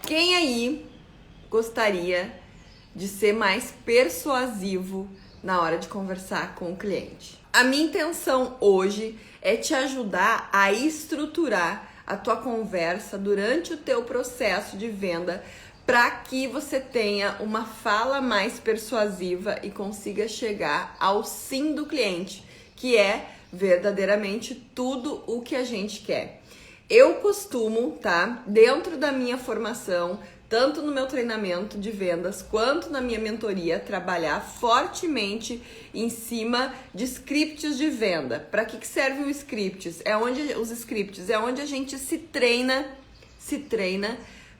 Quem aí gostaria de ser mais persuasivo na hora de conversar com o cliente? A minha intenção hoje é te ajudar a estruturar a tua conversa durante o teu processo de venda para que você tenha uma fala mais persuasiva e consiga chegar ao sim do cliente, que é verdadeiramente tudo o que a gente quer. Eu costumo, tá, dentro da minha formação, tanto no meu treinamento de vendas quanto na minha mentoria, trabalhar fortemente em cima de scripts de venda. Para que serve os scripts? Os scripts é onde a gente se treina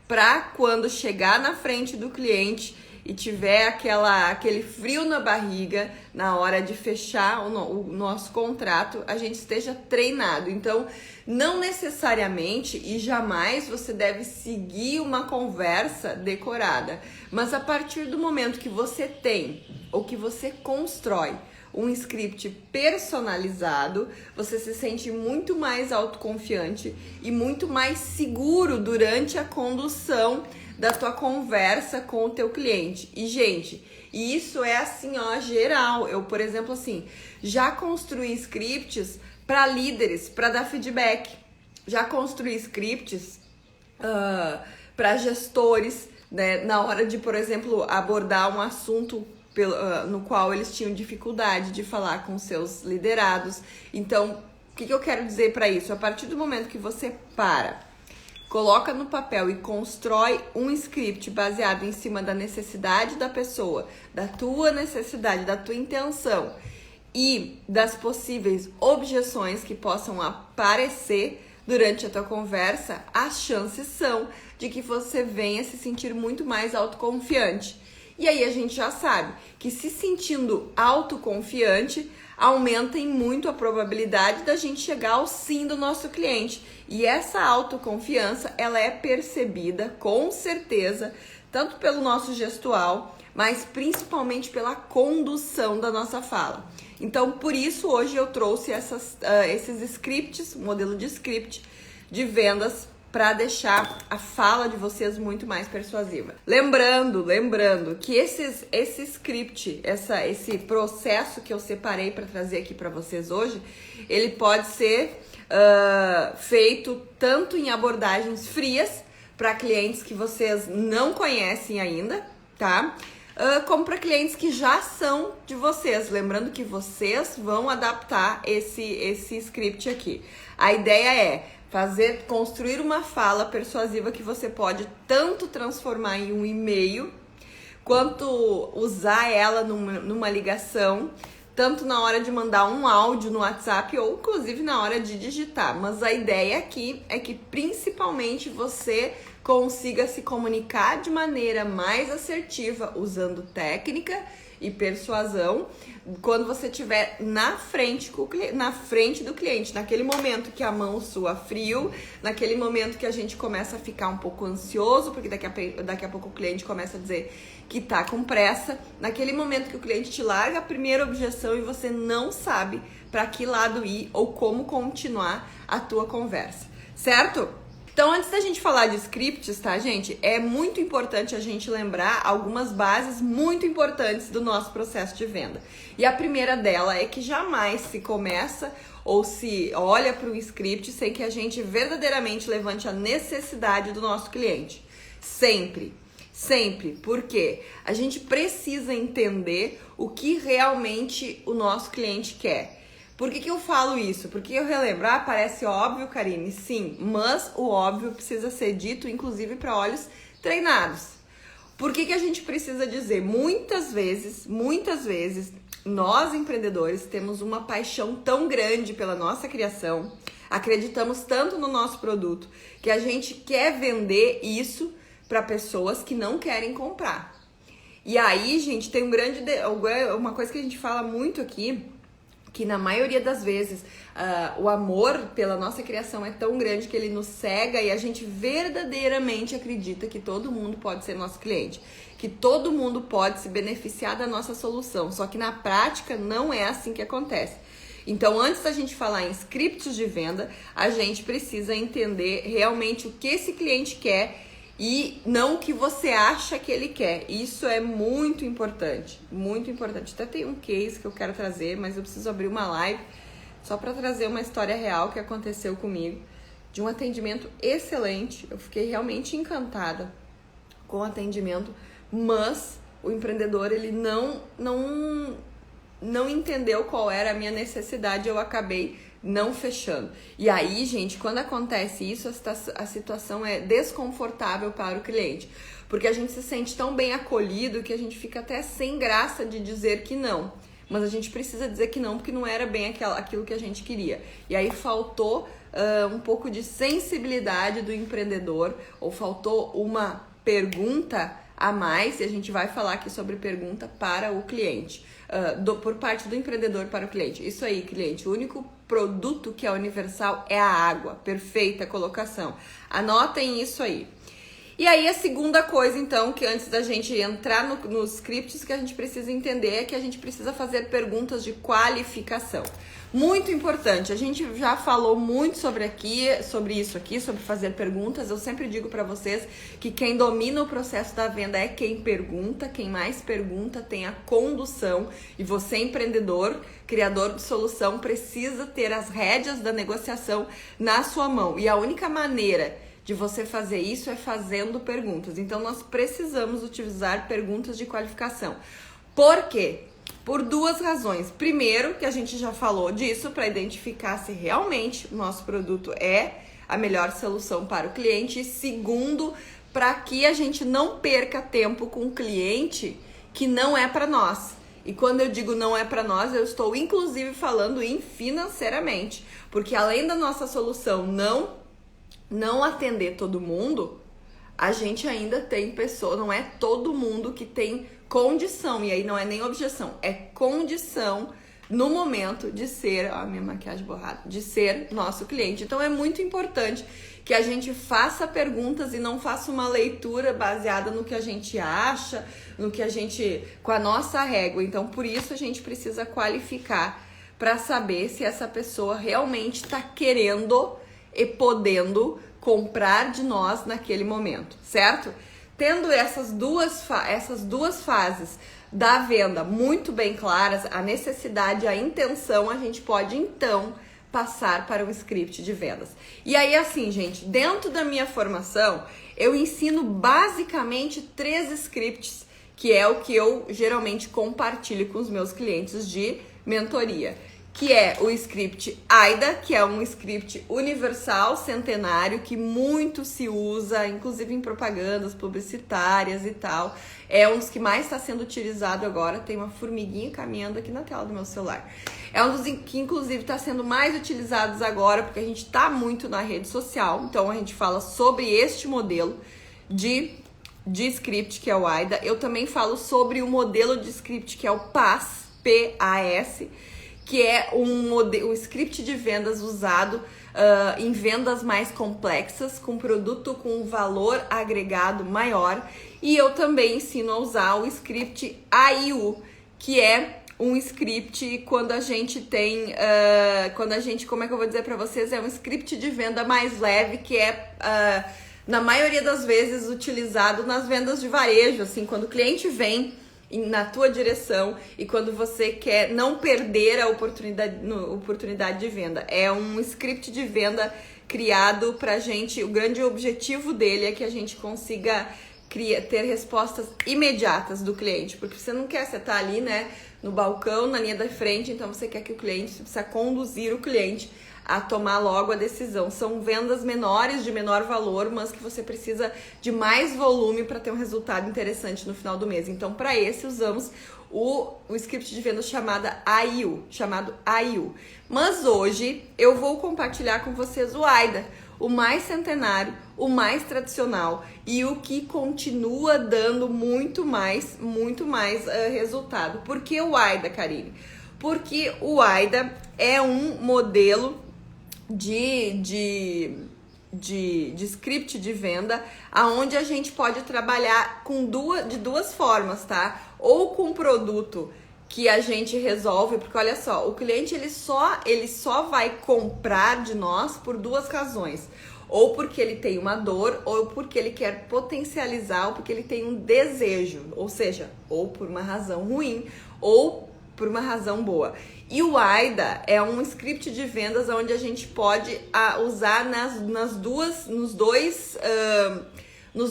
para quando chegar na frente do cliente e tiver aquele frio na barriga na hora de fechar o nosso contrato, a gente esteja treinado. Então, não necessariamente e jamais você deve seguir uma conversa decorada, mas a partir do momento que você tem ou que você constrói um script personalizado, você se sente muito mais autoconfiante e muito mais seguro durante a condução da tua conversa com o teu cliente. E, gente, isso é assim, ó, geral. Eu, por exemplo, assim, já construí scripts para líderes, para dar feedback. Já construí scripts para gestores, né, na hora de, por exemplo, abordar um assunto no qual eles tinham dificuldade de falar com seus liderados. Então, o que eu quero dizer para isso? A partir do momento que você coloca no papel e constrói um script baseado em cima da necessidade da pessoa, da tua necessidade, da tua intenção e das possíveis objeções que possam aparecer durante a tua conversa, as chances são de que você venha se sentir muito mais autoconfiante. E aí a gente já sabe que se sentindo autoconfiante, aumenta em muito a probabilidade da gente chegar ao sim do nosso cliente. E essa autoconfiança, ela é percebida com certeza, tanto pelo nosso gestual, mas principalmente pela condução da nossa fala. Então, por isso, hoje eu trouxe esses scripts, modelo de script de vendas, para deixar a fala de vocês muito mais persuasiva. Lembrando que esse script, esse processo que eu separei para trazer aqui para vocês hoje, ele pode ser feito tanto em abordagens frias para clientes que vocês não conhecem ainda, tá? Como para clientes que já são de vocês. Lembrando que vocês vão adaptar esse script aqui. A ideia é construir uma fala persuasiva que você pode tanto transformar em um e-mail, quanto usar ela numa ligação, tanto na hora de mandar um áudio no WhatsApp ou inclusive na hora de digitar. Mas a ideia aqui é que principalmente você consiga se comunicar de maneira mais assertiva, usando técnica e persuasão, quando você estiver na frente do cliente, naquele momento que a mão sua frio, naquele momento que a gente começa a ficar um pouco ansioso, porque daqui a pouco o cliente começa a dizer que tá com pressa, naquele momento que o cliente te larga a primeira objeção e você não sabe para que lado ir ou como continuar a tua conversa, certo? Então, antes da gente falar de scripts, tá, gente? É muito importante a gente lembrar algumas bases muito importantes do nosso processo de venda. E a primeira dela é que jamais se começa ou se olha para um script sem que a gente verdadeiramente levante a necessidade do nosso cliente. Sempre. Porque a gente precisa entender o que realmente o nosso cliente quer. Por que eu falo isso? Porque eu relembro, parece óbvio, Karine, sim, mas o óbvio precisa ser dito, inclusive para olhos treinados. Por que a gente precisa dizer? Muitas vezes, nós empreendedores temos uma paixão tão grande pela nossa criação, acreditamos tanto no nosso produto, que a gente quer vender isso para pessoas que não querem comprar. E aí, gente, tem uma coisa que a gente fala muito aqui, que na maioria das vezes o amor pela nossa criação é tão grande que ele nos cega e a gente verdadeiramente acredita que todo mundo pode ser nosso cliente, que todo mundo pode se beneficiar da nossa solução, só que na prática não é assim que acontece. Então, antes da gente falar em scripts de venda, a gente precisa entender realmente o que esse cliente quer e não o que você acha que ele quer. Isso é muito importante, muito importante. Até tem um case que eu quero trazer, mas eu preciso abrir uma live só para trazer uma história real que aconteceu comigo, de um atendimento excelente. Eu fiquei realmente encantada com o atendimento, mas o empreendedor, ele não entendeu qual era a minha necessidade, eu acabei não fechando. E aí, gente, quando acontece isso, a situação é desconfortável para o cliente, porque a gente se sente tão bem acolhido que a gente fica até sem graça de dizer que não. Mas a gente precisa dizer que não, porque não era bem aquilo que a gente queria. E aí faltou um pouco de sensibilidade do empreendedor, ou faltou uma pergunta a mais, e a gente vai falar aqui sobre pergunta para o cliente, por parte do empreendedor para o cliente. Isso aí, cliente, o único produto que é universal é a água. Perfeita colocação. Anotem isso aí. E aí a segunda coisa, então, que antes da gente entrar nos scripts, que a gente precisa entender é que a gente precisa fazer perguntas de qualificação. Muito importante, a gente já falou muito sobre isso aqui, sobre fazer perguntas. Eu sempre digo para vocês que quem domina o processo da venda é quem pergunta, quem mais pergunta tem a condução. E você, empreendedor, criador de solução, precisa ter as rédeas da negociação na sua mão. E a única maneira de você fazer isso é fazendo perguntas. Então, nós precisamos utilizar perguntas de qualificação. Por quê? Por duas razões. Primeiro, que a gente já falou disso, para identificar se realmente o nosso produto é a melhor solução para o cliente. E segundo, para que a gente não perca tempo com o cliente que não é para nós. E quando eu digo não é para nós, eu estou inclusive falando em financeiramente. Porque além da nossa solução não atender todo mundo, a gente ainda tem pessoa, não é todo mundo que tem condição, e aí não é nem objeção, é condição no momento de ser, ó, minha maquiagem borrada, de ser nosso cliente. Então é muito importante que a gente faça perguntas e não faça uma leitura baseada no que a gente acha, com a nossa régua. Então por isso a gente precisa qualificar para saber se essa pessoa realmente está querendo e podendo comprar de nós naquele momento, certo? Tendo essas duas fases da venda muito bem claras, a necessidade, a intenção, a gente pode então passar para o script de vendas. E aí assim, gente, dentro da minha formação, eu ensino basicamente 3 scripts, que é o que eu geralmente compartilho com os meus clientes de mentoria, que é o script AIDA, que é um script universal, centenário, que muito se usa, inclusive em propagandas publicitárias e tal. É um dos que mais está sendo utilizado agora. Tem uma formiguinha caminhando aqui na tela do meu celular. É um dos que, inclusive, está sendo mais utilizados agora, porque a gente está muito na rede social. Então, a gente fala sobre este modelo de script, que é o AIDA. Eu também falo sobre o modelo de script, que é o PAS, P-A-S, que é um script de vendas usado em vendas mais complexas, com produto com valor agregado maior. E eu também ensino a usar o script AIU, que é um script quando a gente tem, como é que eu vou dizer para vocês, é um script de venda mais leve, que é, na maioria das vezes, utilizado nas vendas de varejo, assim, quando o cliente vem na tua direção e quando você quer não perder a oportunidade de venda. É um script de venda criado pra gente, o grande objetivo dele é que a gente consiga ter respostas imediatas do cliente, porque você não quer, você tá ali, né, no balcão, na linha da frente, então você quer que o cliente, você precisa conduzir o cliente a tomar logo a decisão. São vendas menores, de menor valor, mas que você precisa de mais volume para ter um resultado interessante no final do mês. Então, para esse, usamos o script de vendas chamado AIU. Mas hoje, eu vou compartilhar com vocês o AIDA, o mais centenário, o mais tradicional e o que continua dando muito mais resultado. Por que o AIDA, Karine? Porque o AIDA é um modelo de script de venda, aonde a gente pode trabalhar de duas formas, tá? Ou com produto que a gente resolve, porque olha só, o cliente ele só vai comprar de nós por 2 razões. ou porque ele tem uma dor, ou porque ele quer potencializar, ou porque ele tem um desejo, ou seja, ou por uma razão ruim, ou por uma razão boa. E o AIDA é um script de vendas onde a gente pode usar nos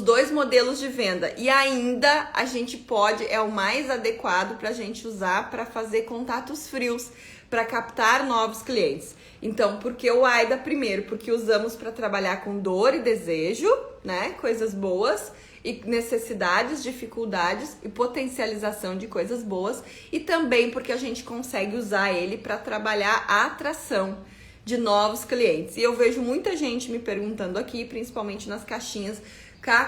dois modelos de venda. E ainda a gente pode, é o mais adequado para a gente usar para fazer contatos frios, para captar novos clientes. Então, por que o AIDA? Primeiro, porque usamos para trabalhar com dor e desejo, né? Coisas boas, e necessidades, dificuldades e potencialização de coisas boas. E também porque a gente consegue usar ele para trabalhar a atração de novos clientes. E eu vejo muita gente me perguntando aqui, principalmente nas caixinhas,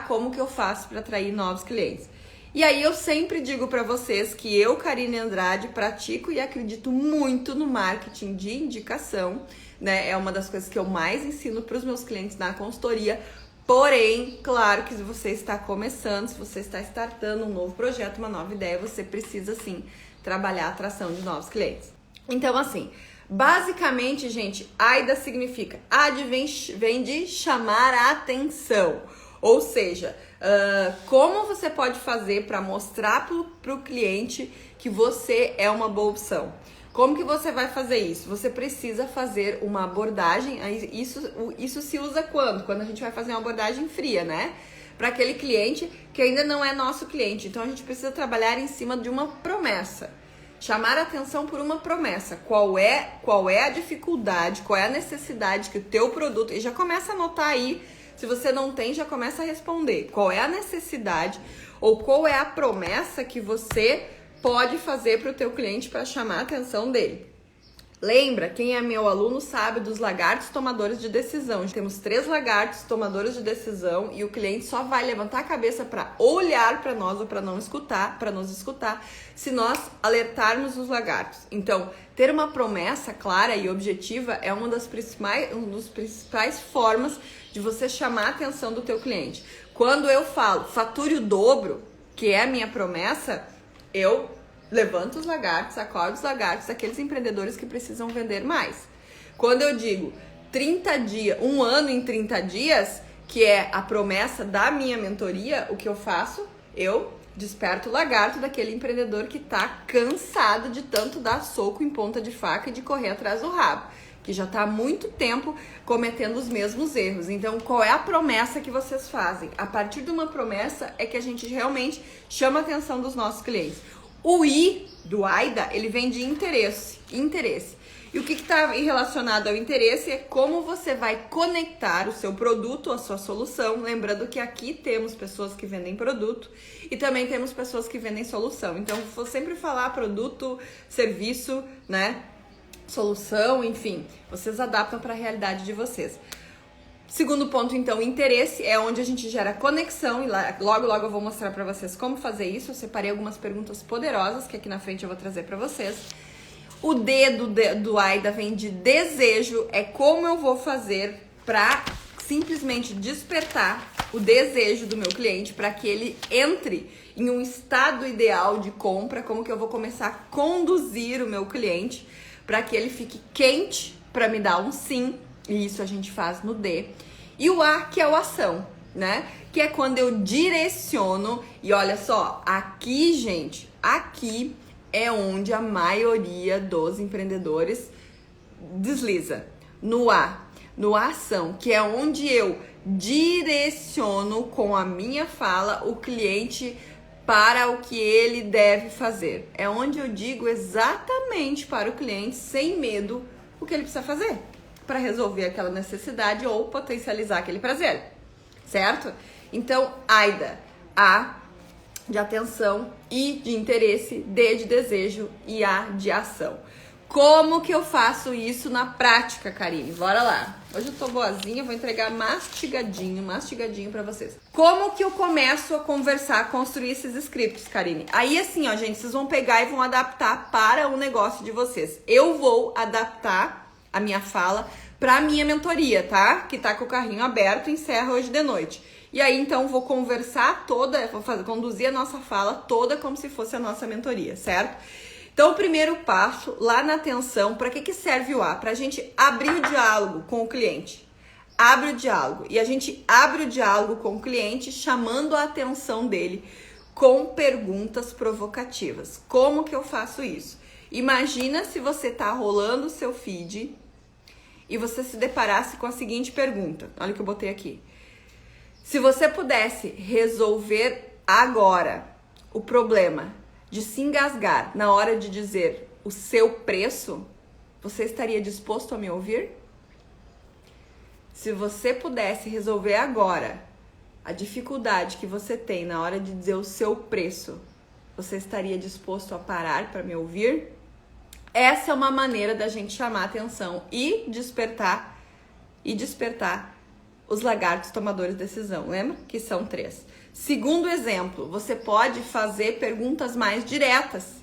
como que eu faço para atrair novos clientes? E aí eu sempre digo para vocês que eu, Karine Andrade, pratico e acredito muito no marketing de indicação, né? É uma das coisas que eu mais ensino para os meus clientes na consultoria. Porém, claro que se você está começando, se você está startando um novo projeto, uma nova ideia, você precisa sim trabalhar a atração de novos clientes. Então, assim, basicamente, gente, AIDA significa vem de chamar a atenção. Ou seja, como você pode fazer para mostrar para o cliente que você é uma boa opção? Como que você vai fazer isso? Você precisa fazer uma abordagem, isso se usa quando? Quando a gente vai fazer uma abordagem fria, né? Para aquele cliente que ainda não é nosso cliente. Então a gente precisa trabalhar em cima de uma promessa. Chamar a atenção por uma promessa. Qual é a dificuldade, qual é a necessidade que o teu produto... E já começa a anotar aí. Se você não tem, já começa a responder. Qual é a necessidade ou qual é a promessa que você pode fazer para o teu cliente para chamar a atenção dele? Lembra, quem é meu aluno sabe dos lagartos tomadores de decisão. Temos 3 lagartos tomadores de decisão e o cliente só vai levantar a cabeça para olhar para nós ou para nos escutar, se nós alertarmos os lagartos. Então, ter uma promessa clara e objetiva é uma das principais formas de você chamar a atenção do teu cliente. Quando eu falo fature o dobro, que é a minha promessa, eu levanto os lagartos, acordo os lagartos, aqueles empreendedores que precisam vender mais. Quando eu digo 30 dias, 1 ano em 30 dias, que é a promessa da minha mentoria, o que eu faço? Eu desperto o lagarto daquele empreendedor que está cansado de tanto dar soco em ponta de faca e de correr atrás do rabo, que já está há muito tempo cometendo os mesmos erros. Então, qual é a promessa que vocês fazem? A partir de uma promessa é que a gente realmente chama a atenção dos nossos clientes. O I do AIDA, ele vem de interesse. E o que está relacionado ao interesse é como você vai conectar o seu produto, a sua solução. Lembrando que aqui temos pessoas que vendem produto e também temos pessoas que vendem solução. Então, vou sempre falar produto, serviço, né? Solução, enfim. Vocês adaptam para a realidade de vocês. Segundo ponto, então, interesse é onde a gente gera conexão e logo eu vou mostrar para vocês como fazer isso. Eu separei algumas perguntas poderosas que aqui na frente eu vou trazer para vocês. O D do AIDA vem de desejo, é como eu vou fazer para simplesmente despertar o desejo do meu cliente para que ele entre em um estado ideal de compra, como que eu vou começar a conduzir o meu cliente para que ele fique quente para me dar um sim. E isso a gente faz no D. E o A, que é o ação, né? Que é quando eu direciono. E olha só, aqui, gente, aqui é onde a maioria dos empreendedores desliza. No A, no ação, que é onde eu direciono com a minha fala o cliente para o que ele deve fazer. É onde eu digo exatamente para o cliente, sem medo, o que ele precisa fazer para resolver aquela necessidade ou potencializar aquele prazer, certo? Então, AIDA, A de atenção, I de interesse, D de desejo e A de ação. Como que eu faço isso na prática, Karine? Bora lá. Hoje eu tô boazinha, vou entregar mastigadinho pra vocês. Como que eu começo a conversar, a construir esses scripts, Karine? Aí assim, ó, gente, vocês vão pegar e vão adaptar para o negócio de vocês. Eu vou adaptar a minha fala pra minha mentoria, tá? Que tá com o carrinho aberto, encerra hoje de noite. E aí, então, vou conversar toda, conduzir a nossa fala toda como se fosse a nossa mentoria, certo? Então, o primeiro passo, lá na atenção, para que serve o A? Para a gente abrir o diálogo com o cliente. abre o diálogo. E a gente abre o diálogo com o cliente, chamando a atenção dele com perguntas provocativas. Como que eu faço isso? Imagina se você tá rolando o seu feed e você se deparasse com a seguinte pergunta. Olha o que eu botei aqui. Se você pudesse resolver agora o problema de se engasgar na hora de dizer o seu preço, você estaria disposto a me ouvir? Se você pudesse resolver agora a dificuldade que você tem na hora de dizer o seu preço, você estaria disposto a parar para me ouvir? Essa é uma maneira da gente chamar a atenção e despertar os lagartos tomadores de decisão, lembra? Que são 3. Segundo exemplo, você pode fazer perguntas mais diretas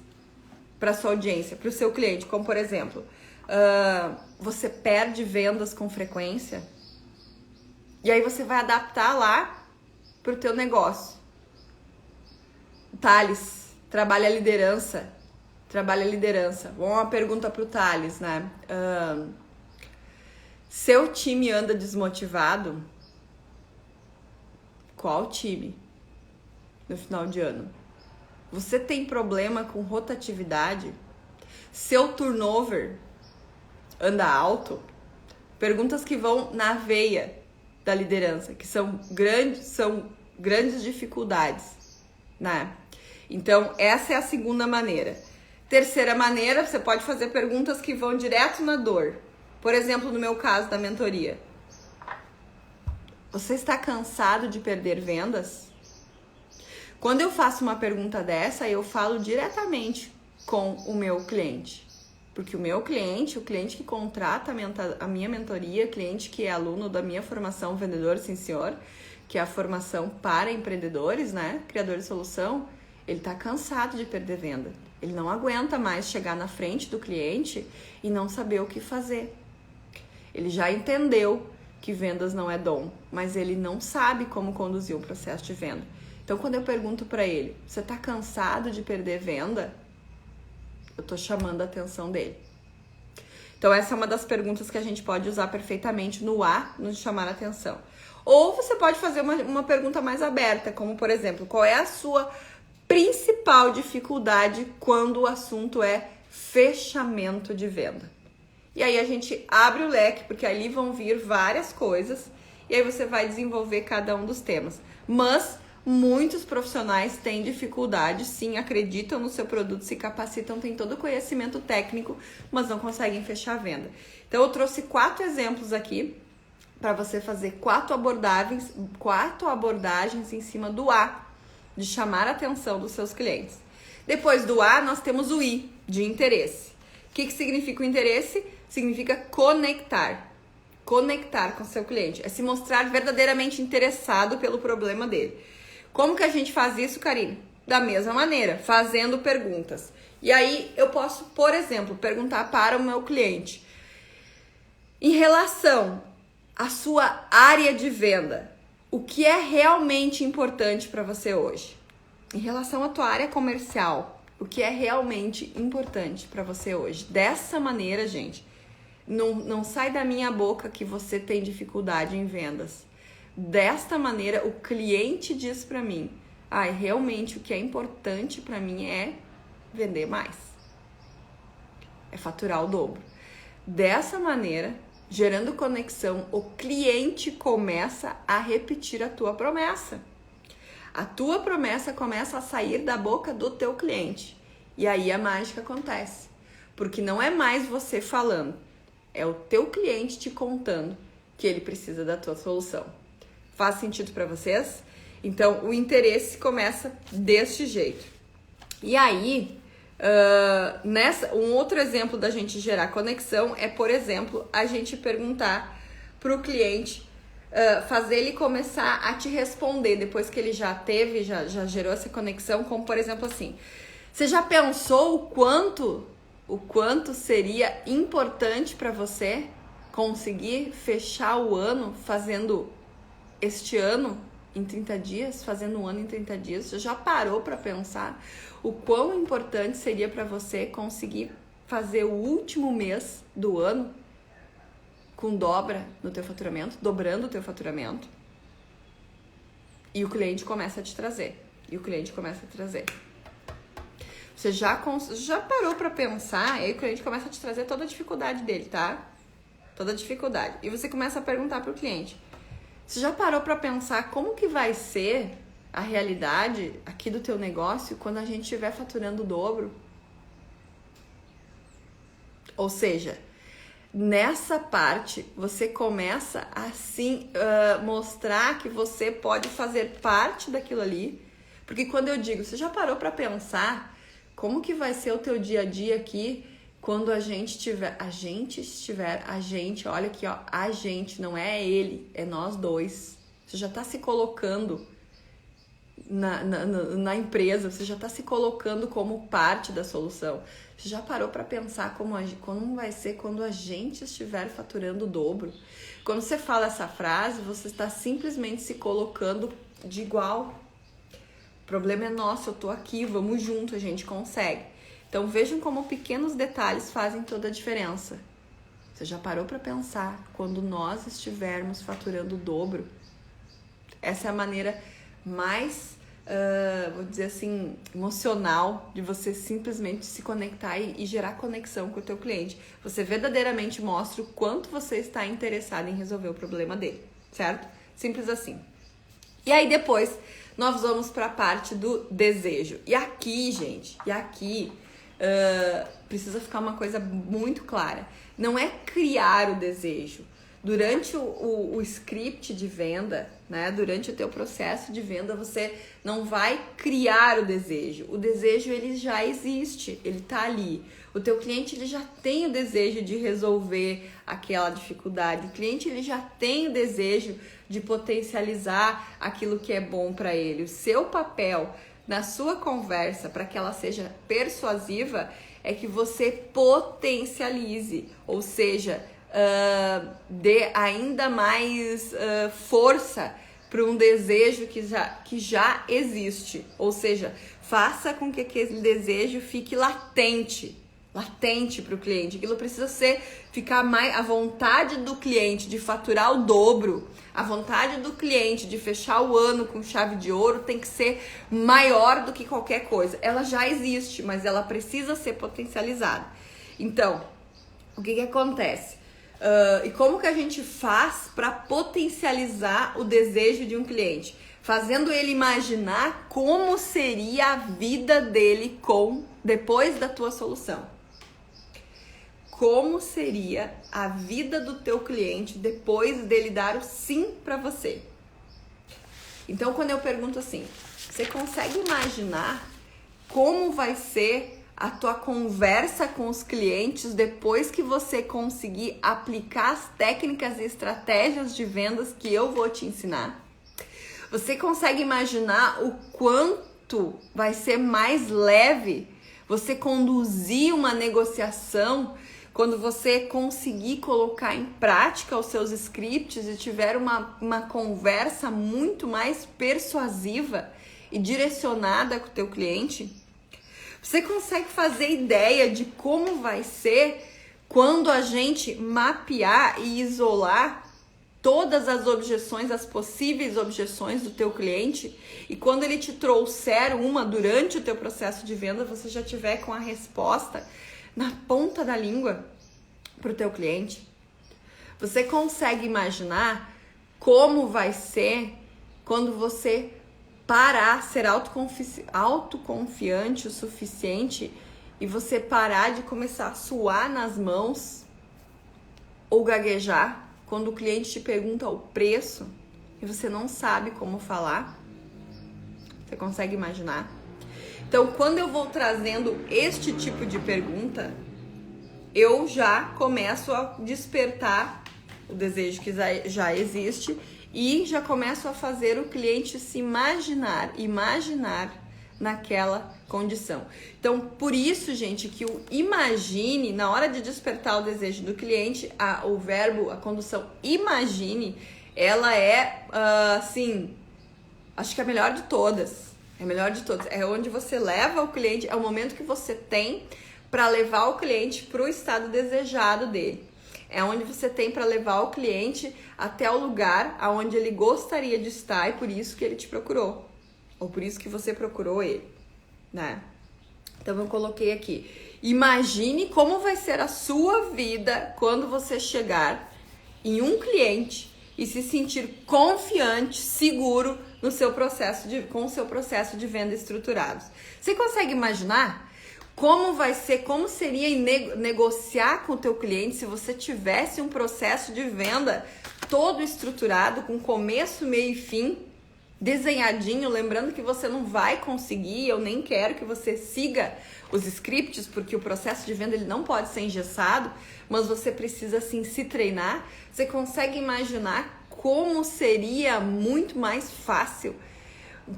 para sua audiência, para o seu cliente, como por exemplo, você perde vendas com frequência? E aí você vai adaptar lá para o teu negócio. O Thales trabalha a liderança. Uma pergunta para o Thales, né? Seu time anda desmotivado? Qual time? No final de ano. Você tem problema com rotatividade? Seu turnover anda alto? Perguntas que vão na veia da liderança, que são grandes dificuldades, né? Então, essa é a segunda maneira. Terceira maneira, você pode fazer perguntas que vão direto na dor. Por exemplo, no meu caso da mentoria. Você está cansado de perder vendas? Quando eu faço uma pergunta dessa, eu falo diretamente com o meu cliente. Porque o meu cliente, o cliente que contrata a minha mentoria, cliente que é aluno da minha formação Vendedor Sim Senhor, que é a formação para empreendedores, né? Criadores de solução, ele tá cansado de perder venda. Ele não aguenta mais chegar na frente do cliente e não saber o que fazer. Ele já entendeu que vendas não é dom, mas ele não sabe como conduzir um processo de venda. Então, quando eu pergunto para ele, você tá cansado de perder venda? Eu tô chamando a atenção dele. Então, essa é uma das perguntas que a gente pode usar perfeitamente no chamar a atenção. Ou você pode fazer uma pergunta mais aberta, como, por exemplo, qual é a sua principal dificuldade quando o assunto é fechamento de venda? E aí a gente abre o leque, porque ali vão vir várias coisas, e aí você vai desenvolver cada um dos temas. Mas muitos profissionais têm dificuldade, sim, acreditam no seu produto, se capacitam, têm todo o conhecimento técnico, mas não conseguem fechar a venda. Então eu trouxe 4 exemplos aqui para você fazer 4 abordagens em cima do A, de chamar a atenção dos seus clientes. Depois do A, nós temos o I, de interesse. O que significa o interesse? Significa conectar. Conectar com o seu cliente. É se mostrar verdadeiramente interessado pelo problema dele. Como que a gente faz isso, Karine? Da mesma maneira, fazendo perguntas. E aí eu posso, por exemplo, perguntar para o meu cliente, em relação à sua área de venda, o que é realmente importante para você hoje? Em relação à tua área comercial, o que é realmente importante para você hoje? Dessa maneira, gente, não sai da minha boca que você tem dificuldade em vendas. Desta maneira, o cliente diz para mim, realmente o que é importante para mim é vender mais. É faturar o dobro. Dessa maneira, gerando conexão, o cliente começa a repetir a tua promessa. A tua promessa começa a sair da boca do teu cliente. E aí a mágica acontece. Porque não é mais você falando, é o teu cliente te contando que ele precisa da tua solução. Faz sentido para vocês? Então, o interesse começa deste jeito. E aí, um outro exemplo da gente gerar conexão é, por exemplo, a gente perguntar para o cliente, fazer ele começar a te responder depois que ele já gerou essa conexão, como por exemplo assim, você já pensou o quanto seria importante para você conseguir fechar o ano fazendo este ano em 30 dias, fazendo um ano em 30 dias? Você já parou para pensar o quão importante seria para você conseguir fazer o último mês do ano com dobra no teu faturamento, dobrando o teu faturamento, e o cliente começa a te trazer. Você já parou pra pensar, e aí o cliente começa a te trazer toda a dificuldade dele, tá? Toda a dificuldade. E você começa a perguntar pro cliente, você já parou pra pensar como que vai ser a realidade aqui do teu negócio quando a gente estiver faturando o dobro? Ou seja, nessa parte, você começa a mostrar que você pode fazer parte daquilo ali. Porque quando eu digo, você já parou para pensar como que vai ser o teu dia a dia aqui quando a gente estiver, olha aqui, ó, a gente, não é ele, é nós dois. Você já tá se colocando na empresa, você já está se colocando como parte da solução. Você já parou para pensar como vai ser quando a gente estiver faturando o dobro? Quando você fala essa frase, você está simplesmente se colocando de igual. O problema é nosso, eu tô aqui, vamos junto, a gente consegue. Então vejam como pequenos detalhes fazem toda a diferença. Você já parou para pensar quando nós estivermos faturando o dobro? Essa é a maneira mais, vou dizer assim, emocional de você simplesmente se conectar e gerar conexão com o teu cliente. Você verdadeiramente mostra o quanto você está interessado em resolver o problema dele, certo? Simples assim. E aí depois nós vamos para a parte do desejo. E aqui, gente, precisa ficar uma coisa muito clara. Não é criar o desejo. Durante o script de venda, né? Durante o teu processo de venda, você não vai criar o desejo. O desejo, ele já existe, ele tá ali. O teu cliente, ele já tem o desejo de resolver aquela dificuldade. O cliente, ele já tem o desejo de potencializar aquilo que é bom para ele. O seu papel na sua conversa, para que ela seja persuasiva, é que você potencialize, ou seja, dê ainda mais força para um desejo que já existe. Ou seja, faça com que aquele desejo fique latente para o cliente. Aquilo precisa ficar mais a vontade do cliente de faturar o dobro, a vontade do cliente de fechar o ano com chave de ouro tem que ser maior do que qualquer coisa. Ela já existe, mas ela precisa ser potencializada. Então, o que acontece? E como que a gente faz para potencializar o desejo de um cliente? Fazendo ele imaginar como seria a vida dele depois da tua solução. Como seria a vida do teu cliente depois dele dar o sim para você? Então, quando eu pergunto assim, você consegue imaginar como vai ser a tua conversa com os clientes depois que você conseguir aplicar as técnicas e estratégias de vendas que eu vou te ensinar? Você consegue imaginar o quanto vai ser mais leve você conduzir uma negociação quando você conseguir colocar em prática os seus scripts e tiver uma conversa muito mais persuasiva e direcionada com o teu cliente? Você consegue fazer ideia de como vai ser quando a gente mapear e isolar todas as objeções, as possíveis objeções do teu cliente, e quando ele te trouxer uma durante o teu processo de venda, você já tiver com a resposta na ponta da língua para o teu cliente? Você consegue imaginar como vai ser quando você parar, ser autoconfiante o suficiente e você parar de começar a suar nas mãos ou gaguejar quando o cliente te pergunta o preço e você não sabe como falar? Você consegue imaginar? Então, quando eu vou trazendo este tipo de pergunta, eu já começo a despertar o desejo que já existe e já começo a fazer o cliente se imaginar naquela condição. Então, por isso, gente, que o imagine, na hora de despertar o desejo do cliente, o verbo, a condução imagine, ela é, assim, acho que é a melhor de todas. É a melhor de todas. É onde você leva o cliente, é o momento que você tem para levar o cliente para o estado desejado dele. É onde você tem para levar o cliente até o lugar aonde ele gostaria de estar e por isso que ele te procurou. Ou por isso que você procurou ele, né? Então eu coloquei aqui. Imagine como vai ser a sua vida quando você chegar em um cliente e se sentir confiante, seguro no seu processo com o seu processo de venda estruturados. Você consegue imaginar como vai ser, como seria negociar com o teu cliente se você tivesse um processo de venda todo estruturado, com começo, meio e fim, desenhadinho, lembrando que você não vai conseguir, eu nem quero que você siga os scripts, porque o processo de venda ele não pode ser engessado, mas você precisa assim se treinar. Você consegue imaginar como seria muito mais fácil,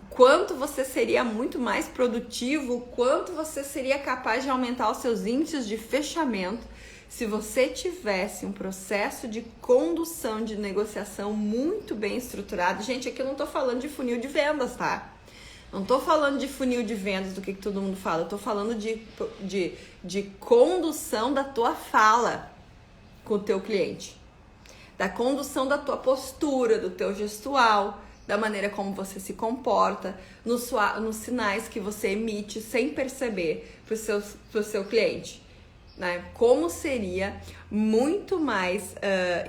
quanto você seria muito mais produtivo, quanto você seria capaz de aumentar os seus índices de fechamento se você tivesse um processo de condução de negociação muito bem estruturado. Gente, aqui eu não tô falando de funil de vendas, tá? Não tô falando de funil de vendas do que todo mundo fala, eu tô falando de condução da tua fala com o teu cliente, da condução da tua postura, do teu gestual, da maneira como você se comporta, nos sinais que você emite sem perceber pro seu cliente, né? Como seria muito mais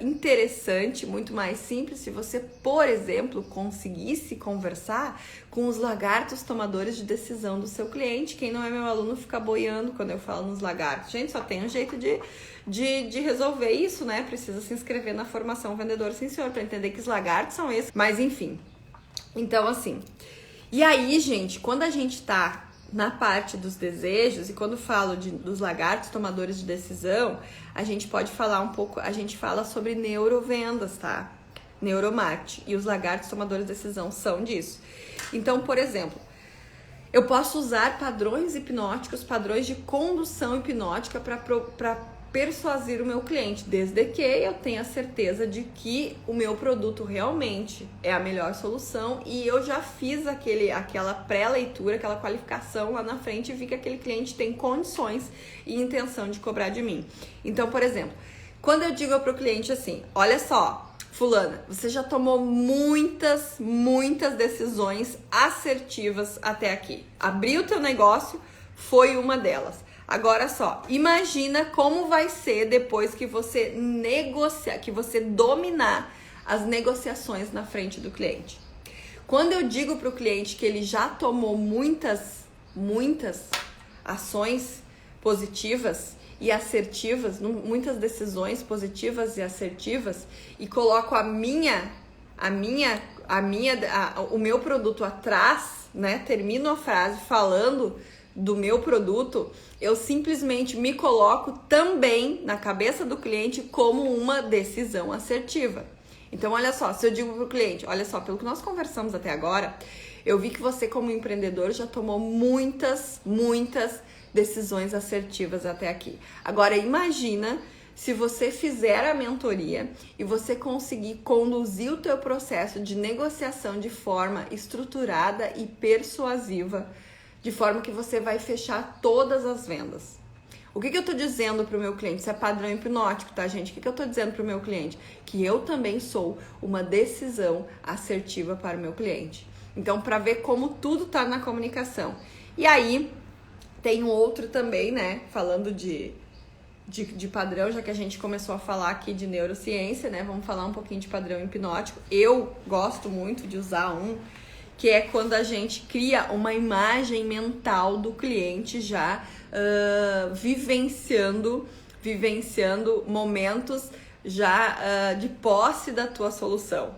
interessante, muito mais simples se você, por exemplo, conseguisse conversar com os lagartos tomadores de decisão do seu cliente. Quem não é meu aluno fica boiando quando eu falo nos lagartos. Gente, só tem um jeito de resolver isso, né? Precisa se inscrever na formação Vendedor Sim Senhor para entender que os lagartos são esses. Mas enfim, então assim, e aí, gente, quando a gente tá na parte dos desejos, e quando falo dos lagartos tomadores de decisão, a gente pode falar um pouco, a gente fala sobre neurovendas, tá? Neuromarketing, e os lagartos tomadores de decisão são disso. Então, por exemplo, eu posso usar padrões hipnóticos, padrões de condução hipnótica para persuadir o meu cliente, desde que eu tenha certeza de que o meu produto realmente é a melhor solução e eu já fiz aquela pré-leitura, aquela qualificação lá na frente e vi que aquele cliente tem condições e intenção de cobrar de mim. Então, por exemplo, quando eu digo para o cliente assim, olha só, fulana, você já tomou muitas decisões assertivas até aqui. Abrir o teu negócio foi uma delas. Agora só, imagina como vai ser depois que você negociar, que você dominar as negociações na frente do cliente. Quando eu digo para o cliente que ele já tomou muitas ações positivas e assertivas, muitas decisões positivas e assertivas, e coloco o meu produto atrás, né? Termino a frase falando do meu produto, eu simplesmente me coloco também na cabeça do cliente como uma decisão assertiva. Então, olha só, se eu digo para o cliente, olha só, pelo que nós conversamos até agora, eu vi que você como empreendedor já tomou muitas decisões assertivas até aqui. Agora, imagina se você fizer a mentoria e você conseguir conduzir o teu processo de negociação de forma estruturada e persuasiva, de forma que você vai fechar todas as vendas. O que eu tô dizendo pro meu cliente? Isso é padrão hipnótico, tá, gente? O que eu tô dizendo pro meu cliente? Que eu também sou uma decisão assertiva para o meu cliente. Então, para ver como tudo tá na comunicação. E aí, tem um outro também, né? Falando de padrão, já que a gente começou a falar aqui de neurociência, né? Vamos falar um pouquinho de padrão hipnótico. Eu gosto muito de usar que é quando a gente cria uma imagem mental do cliente já vivenciando momentos já de posse da tua solução.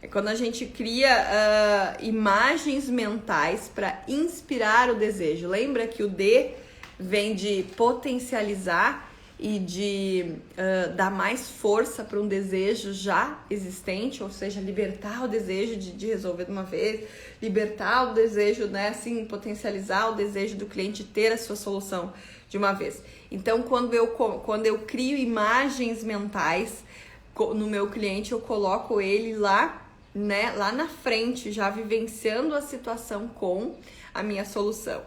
É quando a gente cria imagens mentais para inspirar o desejo. Lembra que o D vem de potencializar e de dar mais força para um desejo já existente, ou seja, libertar o desejo de resolver de uma vez, libertar o desejo, né, assim, potencializar o desejo do cliente ter a sua solução de uma vez. Então, quando eu crio imagens mentais no meu cliente, eu coloco ele lá, né, lá na frente, já vivenciando a situação com a minha solução.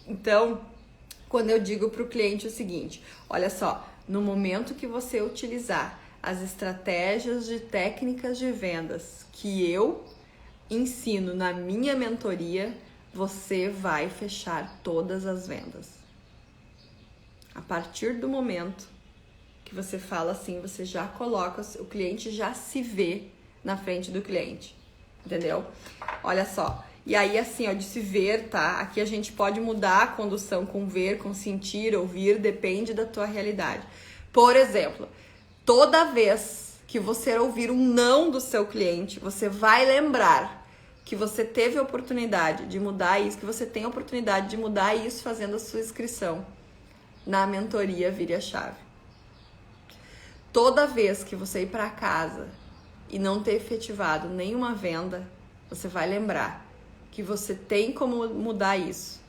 Então, quando eu digo para o cliente o seguinte, olha só, no momento que você utilizar as estratégias de técnicas de vendas que eu ensino na minha mentoria, você vai fechar todas as vendas. A partir do momento que você fala assim, você já coloca, o cliente já se vê na frente do cliente, entendeu? Olha só, e aí assim, ó, de se ver, tá? Aqui a gente pode mudar a condução com ver, com sentir, ouvir, depende da tua realidade. Por exemplo, toda vez que você ouvir um não do seu cliente, você vai lembrar que você teve a oportunidade de mudar isso, que você tem a oportunidade de mudar isso fazendo a sua inscrição na mentoria Vire a Chave. Toda vez que você ir para casa e não ter efetivado nenhuma venda, você vai lembrar que você tem como mudar isso.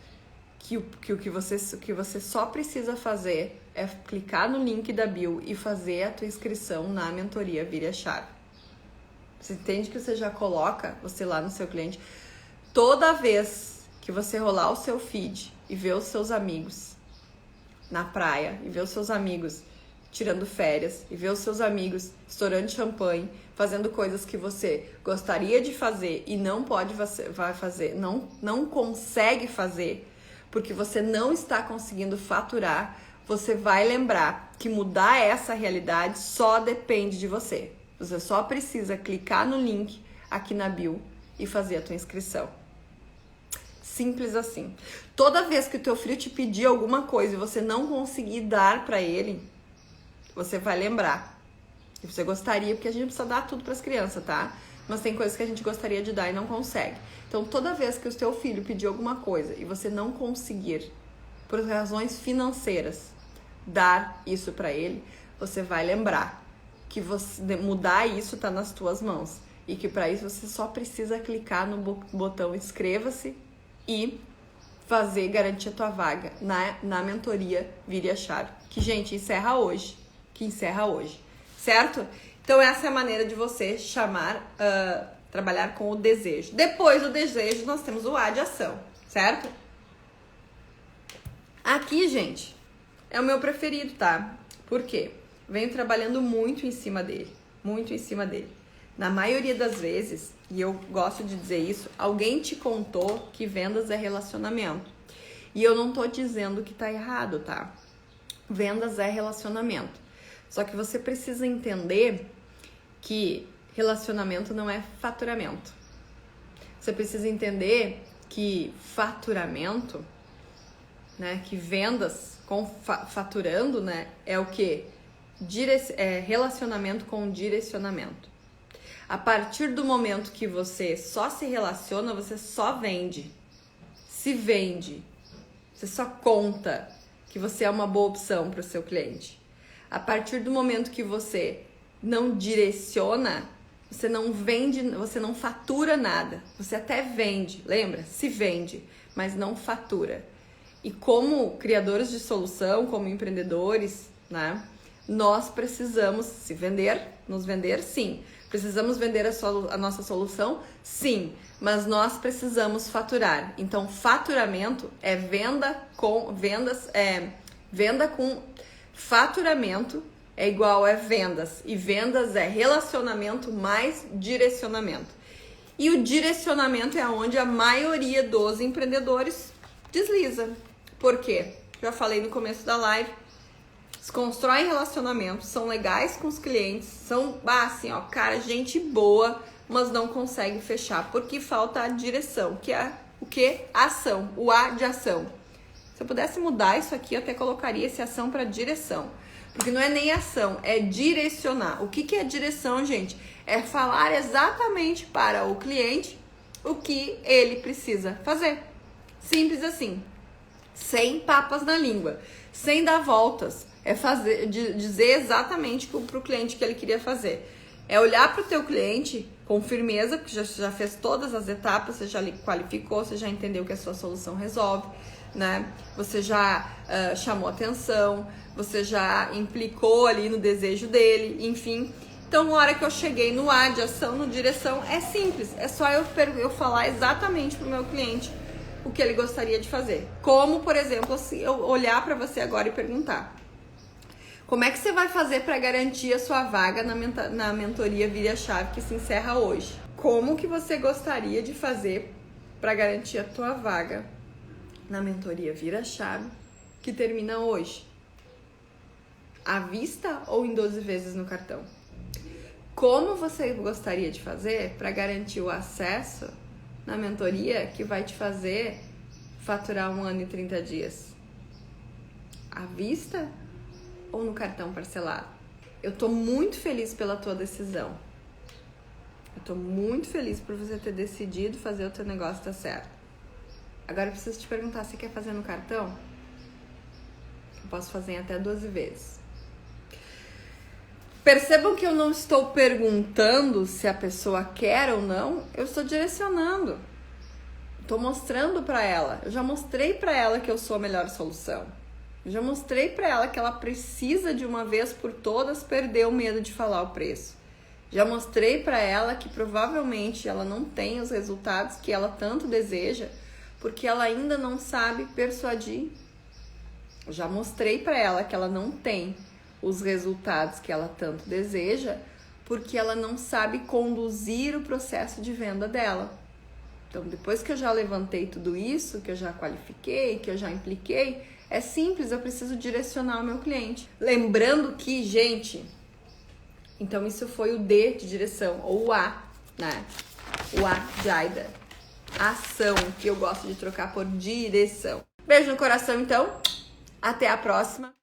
Que o que você só precisa fazer é clicar no link da bio e fazer a tua inscrição na mentoria Vire a Chave. Você entende que você já coloca você lá no seu cliente? Toda vez que você rolar o seu feed e ver os seus amigos na praia, e ver os seus amigos tirando férias, e ver os seus amigos estourando champanhe, fazendo coisas que você gostaria de fazer e não pode vai fazer, não consegue fazer, porque você não está conseguindo faturar, você vai lembrar que mudar essa realidade só depende de você. Você só precisa clicar no link aqui na bio e fazer a tua inscrição. Simples assim. Toda vez que o teu filho te pedir alguma coisa e você não conseguir dar para ele, você vai lembrar que você gostaria, porque a gente precisa dar tudo para as crianças, tá? Mas tem coisas que a gente gostaria de dar e não consegue. Então, toda vez que o teu filho pedir alguma coisa e você não conseguir, por razões financeiras, dar isso para ele, você vai lembrar que você mudar isso tá nas tuas mãos e que para isso você só precisa clicar no botão inscreva-se e garantir a tua vaga na mentoria Vire a Chave, que, gente, encerra hoje, certo? Então essa é a maneira de você trabalhar com o desejo. Depois do desejo, nós temos o A de ação, certo? Aqui, gente, é o meu preferido, tá? Por quê? Venho trabalhando muito em cima dele. Na maioria das vezes, e eu gosto de dizer isso, alguém te contou que vendas é relacionamento. E eu não tô dizendo que tá errado, tá? Vendas é relacionamento. Só que você precisa entender que relacionamento não é faturamento. Você precisa entender que faturamento, né, que vendas com faturando, né, é o quê? Relacionamento com direcionamento. A partir do momento que você só se relaciona, você só vende. Se vende. Você só conta que você é uma boa opção para o seu cliente. A partir do momento que você não direciona, você não vende, você não fatura nada. Você até vende, lembra? Se vende, mas não fatura. E como criadores de solução, como empreendedores, né? Nós precisamos nos vender, sim. Precisamos vender a nossa solução, sim. Mas nós precisamos faturar. Então, faturamento é venda com faturamento é igual a vendas. E vendas é relacionamento mais direcionamento. E o direcionamento é onde a maioria dos empreendedores desliza. Por quê? Já falei no começo da live. Eles constroem relacionamentos, são legais com os clientes, são, assim, ó, cara, gente boa, mas não conseguem fechar, porque falta a direção, que é o que? Ação, o A de ação. Se eu pudesse mudar isso aqui, eu até colocaria esse ação para direção, porque não é nem ação, é direcionar. O que é direção, gente? É falar exatamente para o cliente o que ele precisa fazer. Simples assim, sem papas na língua, sem dar voltas. É dizer exatamente para o cliente o que ele queria fazer. É olhar para o teu cliente com firmeza, porque já fez todas as etapas, você já qualificou, você já entendeu que a sua solução resolve, né? Você já chamou atenção, você já implicou ali no desejo dele, enfim. Então, na hora que eu cheguei no A de ação, no direção, é simples. É só eu falar exatamente para o meu cliente o que ele gostaria de fazer. Como, por exemplo, assim, eu olhar para você agora e perguntar: Como é que você vai fazer para garantir a sua vaga na mentoria Vire a Chave que se encerra hoje? Como que você gostaria de fazer para garantir a tua vaga na mentoria Vira a Chave que termina hoje? À vista ou em 12 vezes no cartão? Como você gostaria de fazer para garantir o acesso na mentoria que vai te fazer faturar 1 ano e 30 dias? À vista ou no cartão parcelado? Eu tô muito feliz pela tua decisão. Eu tô muito feliz por você ter decidido fazer o teu negócio dar certo. Agora eu preciso te perguntar, você quer fazer no cartão? Eu posso fazer em até 12 vezes. Percebam que eu não estou perguntando se a pessoa quer ou não, eu estou direcionando. Estou mostrando para ela. Eu já mostrei para ela que eu sou a melhor solução. Eu já mostrei para ela que ela precisa de uma vez por todas perder o medo de falar o preço. Já mostrei para ela que provavelmente ela não tem os resultados que ela tanto deseja, porque ela ainda não sabe persuadir. Eu já mostrei para ela que ela não tem os resultados que ela tanto deseja, porque ela não sabe conduzir o processo de venda dela. Então, depois que eu já levantei tudo isso, que eu já qualifiquei, que eu já impliquei, é simples, eu preciso direcionar o meu cliente. Lembrando que, gente, então isso foi o D de direção, ou o A, né? O A de Aida. Ação, que eu gosto de trocar por direção. Beijo no coração, então. Até a próxima.